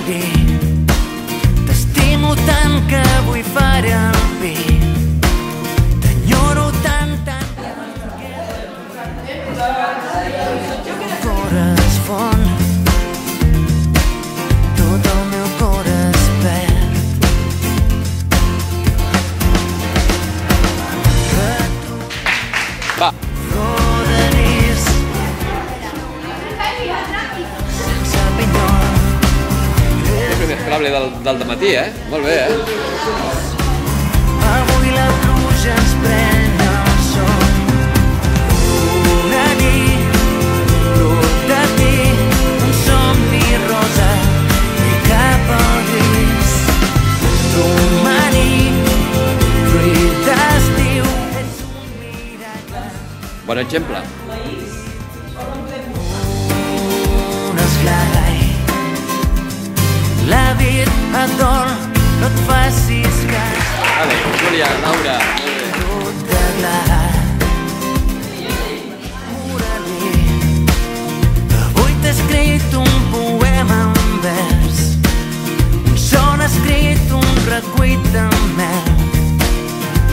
dir. T'estimo tant que vull fer el pi. T'enyoro tant, tant que el cor es fon, tot el meu cor es perd. Va. Rodanís sense pinyol. El primer escrable del dematí, Molt bé, Avui la pluja ens pren el son. Una nit, prop de ti, un somni rosa i cap al gris. Romaní, fruit d'estiu, ets un miracle. Bon exemple. Un esglai, la vida ador, no et facis cas. Vale, Júlia, Laura, molt bé. Tot de glat. Muraler, avui t'he escrit un poema en vers, un son escrit, un recuit amb mel.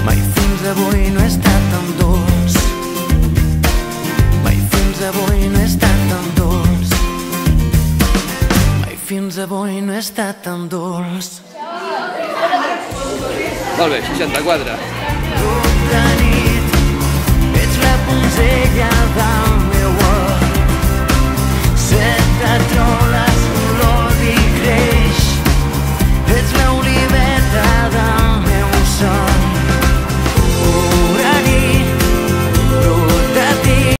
Mai fins avui no he estat tan dolç, mai fins avui no he estat tan dolç, mai fins avui no he estat tan dolç. Molt bé, 64. Tota nit ets la punzella del